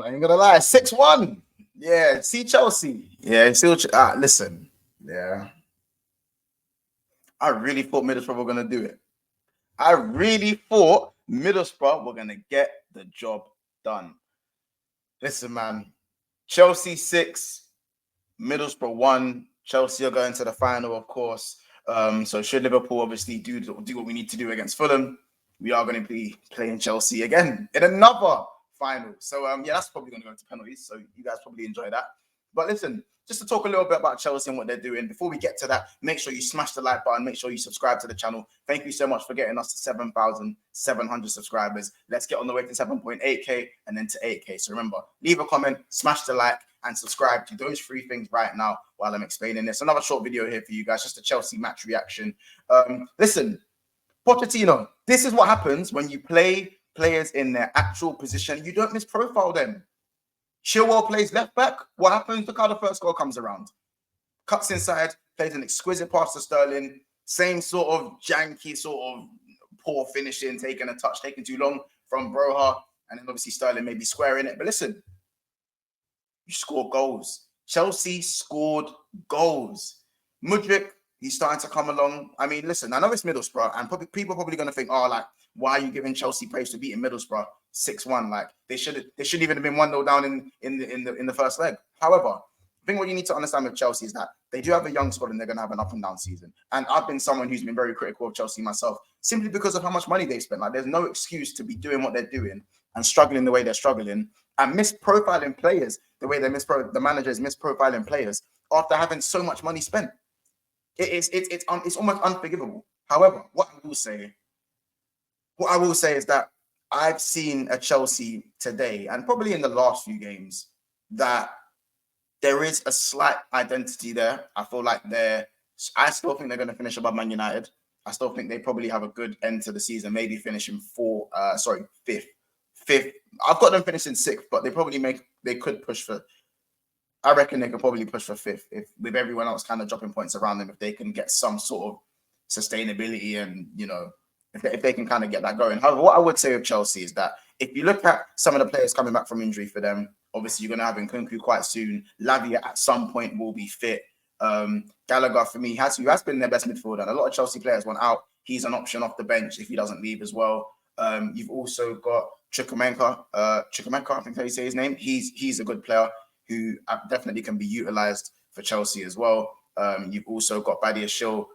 I ain't gonna lie. 6-1. Yeah, see Chelsea. Yeah, still. Listen. Yeah, I really thought Middlesbrough were gonna do it. I really thought Middlesbrough were gonna get the job done. Listen, man. Chelsea 6, Middlesbrough 1. Chelsea are going to the final, of course. So should Liverpool obviously do what we need to do against Fulham, we are going to be playing Chelsea again in another final. So yeah, that's probably going to go to penalties. So you guys probably enjoy that. But listen, just to talk a little bit about Chelsea and what they're doing, before we get to that, make sure you smash the like button. Make sure you subscribe to the channel. Thank you so much for getting us to 7,700 subscribers. Let's get on the way to 7.8K and then to 8K. So remember, leave a comment, smash the like, and subscribe to those 3 things right now while I'm explaining this. Another short video here for you guys, just a Chelsea match reaction. Listen, Pochettino, this is what happens when you play players in their actual position. You don't misprofile them. Chilwell plays left back. What happens? Look how the first goal comes around. Cuts inside, plays an exquisite pass to Sterling. Same sort of janky, sort of poor finishing, taking a touch, taking too long from Broha. And then obviously Sterling maybe squaring it. But listen, you score goals. Chelsea scored goals. Mudryk, he's starting to come along. I mean, listen, I know it's Middlesbrough, and people are probably going to think, oh, like, why are you giving Chelsea praise for beating Middlesbrough 6-1? Like, they should even have been 1-0 down in the first leg. However, I think what you need to understand with Chelsea is that they do have a young squad and they're going to have an up and down season. And I've been someone who's been very critical of Chelsea myself, simply because of how much money they've spent. Like, there's no excuse to be doing what they're doing and struggling the way they're struggling and misprofiling players the way the manager is misprofiling players after having so much money spent. It's almost unforgivable. However, what I will say is that I've seen a Chelsea today and probably in the last few games that there is a slight identity there. I feel like I still think they're going to finish above Man United. I still think they probably have a good end to the season, maybe finishing fifth. I've got them finishing 6th, but they could push for. I reckon they could probably push for 5th if with everyone else kind of dropping points around them, if they can get some sort of sustainability and, you know, if they can kind of get that going. However, what I would say with Chelsea is that if you look at some of the players coming back from injury for them, obviously you're going to have Nkunku quite soon. Lavia at some point will be fit. Gallagher, for me, has been their best midfielder. And a lot of Chelsea players went out. He's an option off the bench if he doesn't leave as well. You've also got Chukwuemeka, I think how you say his name. He's a good player who definitely can be utilised for Chelsea as well. You've also got Badia Shill.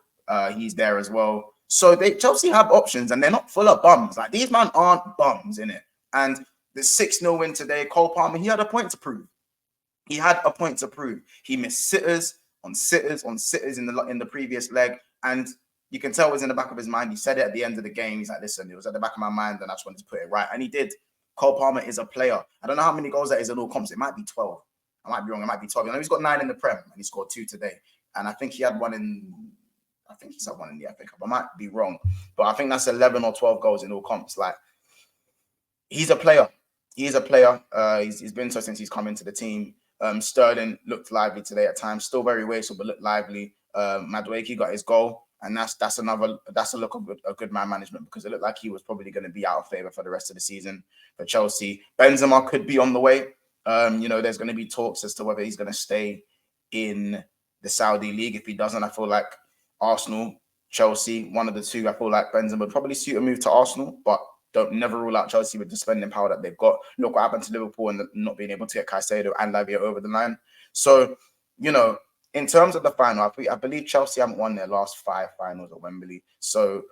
He's there as well. So Chelsea have options, and they're not full of bums. Like, these men aren't bums, innit? And the 6-0 win today, Cole Palmer, he had a point to prove. He missed sitters on sitters in the previous leg, and you can tell it was in the back of his mind. He said it at the end of the game. He's like, listen, it was at the back of my mind, and I just wanted to put it right. And he did. Cole Palmer is a player. I don't know how many goals that is in all comps. It might be 12. I might be wrong. It might be 12. I know he's got 9 in the Prem, and he scored 2 today. And I think he had one in. I think he's had one in the FA Cup. I might be wrong, but I think that's 11 or 12 goals in all comps. Like, he's a player. He's been so since he's come into the team. Sterling looked lively today at times. Still very wasteful, but looked lively. Madueke got his goal, and that's a look of a good man management, because it looked like he was probably going to be out of favour for the rest of the season for Chelsea. Benzema could be on the way. You know, there's going to be talks as to whether he's going to stay in the Saudi league. If he doesn't, I feel like Arsenal, Chelsea, one of the two. I feel like Benzema would probably suit a move to Arsenal, but don't never rule out Chelsea with the spending power that they've got. Look what happened to Liverpool and not being able to get Caicedo and Lavia over the line. So, you know, in terms of the final, I believe Chelsea haven't won their last 5 finals at Wembley. So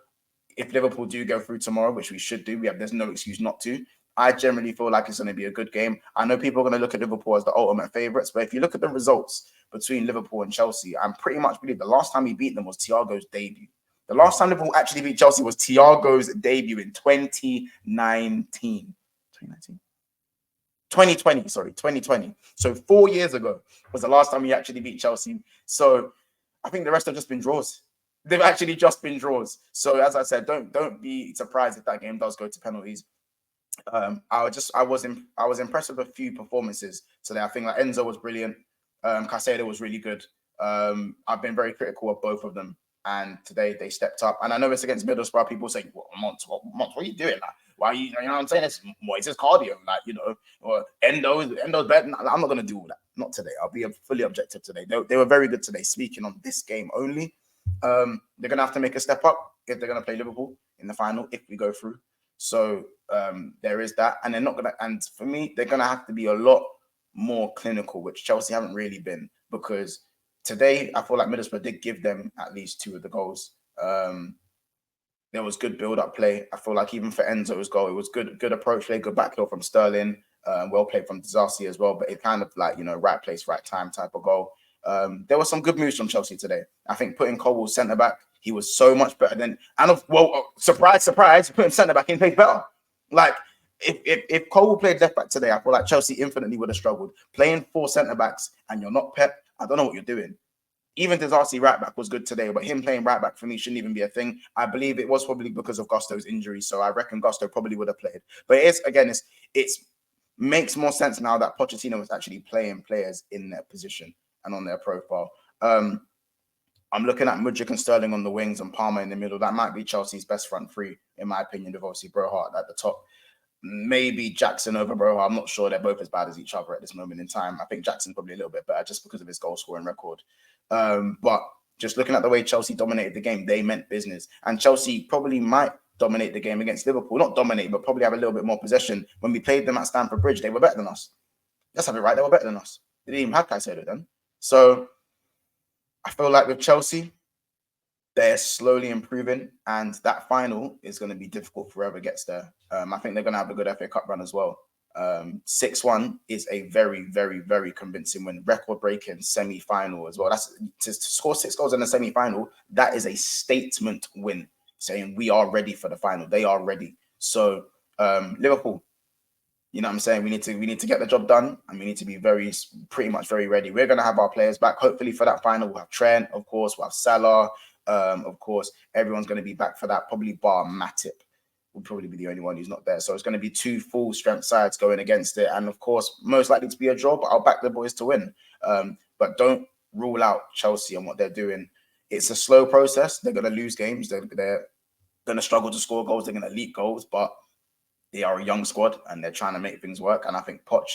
if Liverpool do go through tomorrow, which we should do, there's no excuse not to. I generally feel like it's going to be a good game. I know people are going to look at Liverpool as the ultimate favourites, but if you look at the results between Liverpool and Chelsea, I'm pretty much believe the last time he beat them was Thiago's debut. The last time Liverpool actually beat Chelsea was Thiago's debut in 2019. 2020. So 4 years ago was the last time he actually beat Chelsea. So I think the rest have just been draws. They've actually just been draws. So as I said, don't be surprised if that game does go to penalties. I was impressed with a few performances today. I think like Enzo was brilliant. Caicedo was really good. I've been very critical of both of them, and today they stepped up. And I know it's against Middlesbrough. People say, "Well, Monts, what are you doing?" Why you know what I'm saying? It's Moises cardio, like, you know, or Endo's better. I'm not gonna do all that. Not today. I'll be fully objective today. They were very good today. Speaking on this game only, they're gonna have to make a step up if they're gonna play Liverpool in the final if we go through. So there is that, and they're not gonna. And for me, they're gonna have to be a lot more clinical, which Chelsea haven't really been, because today I feel like Middlesbrough did give them at least 2 of the goals. There was good build-up play. I feel like even for Enzo's goal, it was good approach play, good back heel from Sterling, well played from Disasi as well. But it kind of like, you know, right place, right time type of goal. There were some good moves from Chelsea today. I think putting Cole centre back, he was so much better than. And surprise, putting centre back, he played better. Like if Cole played left back today, I feel like Chelsea infinitely would have struggled. Playing 4 centre backs and you're not Pep, I don't know what you're doing. Even Disasi right back was good today, but him playing right back for me shouldn't even be a thing. I believe it was probably because of Gusto's injury, so I reckon Gusto probably would have played. But it makes more sense now that Pochettino was actually playing players in their position and on their profile. I'm looking at Mudryk and Sterling on the wings and Palmer in the middle. That might be Chelsea's best front three, in my opinion, with obviously Brohart at the top. Maybe Jackson over Brohart. I'm not sure. They're both as bad as each other at this moment in time. I think Jackson's probably a little bit better just because of his goal scoring record. But just looking at the way Chelsea dominated the game, they meant business. And Chelsea probably might dominate the game against Liverpool. Not dominate, but probably have a little bit more possession. When we played them at Stamford Bridge, they were better than us. Let's have it right. They were better than us. They didn't even have Caicedo then. So I feel like with Chelsea, they're slowly improving, and that final is going to be difficult for whoever gets there. I think they're going to have a good FA Cup run as well. 6-1 is a very, very, very convincing win. Record-breaking semi-final as well. That's to score 6 goals in the semi-final. That is a statement win, saying we are ready for the final. They are ready. So Liverpool, you know what I'm saying? We need to get the job done, and we need to be pretty much very ready. We're going to have our players back. Hopefully for that final, we'll have Trent, of course. We'll have Salah. Of course, everyone's going to be back for that. Probably bar Matip will probably be the only one who's not there. So it's going to be 2 full strength sides going against it. And of course, most likely to be a draw, but I'll back the boys to win. But don't rule out Chelsea and what they're doing. It's a slow process. They're going to lose games. They're going to struggle to score goals. They're going to leak goals, but they are a young squad and they're trying to make things work. And I think Poch,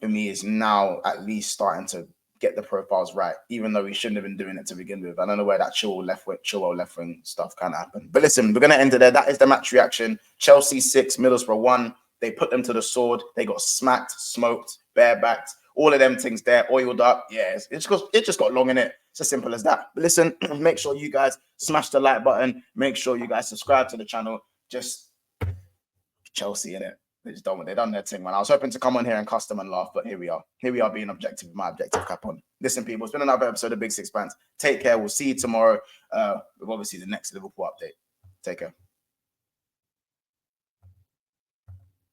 for me, is now at least starting to get the profiles right, even though we shouldn't have been doing it to begin with. I don't know where that Chilwell left wing stuff kind of happened. But listen, we're going to end it there. That is the match reaction. Chelsea 6, Middlesbrough 1. They put them to the sword. They got smacked, smoked, barebacked. All of them things there, oiled up. Yeah, it just got long in it. It's as simple as that. But listen, make sure you guys smash the like button. Make sure you guys subscribe to the channel. Just Chelsea in it. They done their thing, man. I was hoping to come on here and cuss them and laugh, but here we are. Here we are being objective with my objective cap on. Listen, people, it's been another episode of Big Six Pants. Take care. We'll see you tomorrow with obviously the next Liverpool update. Take care.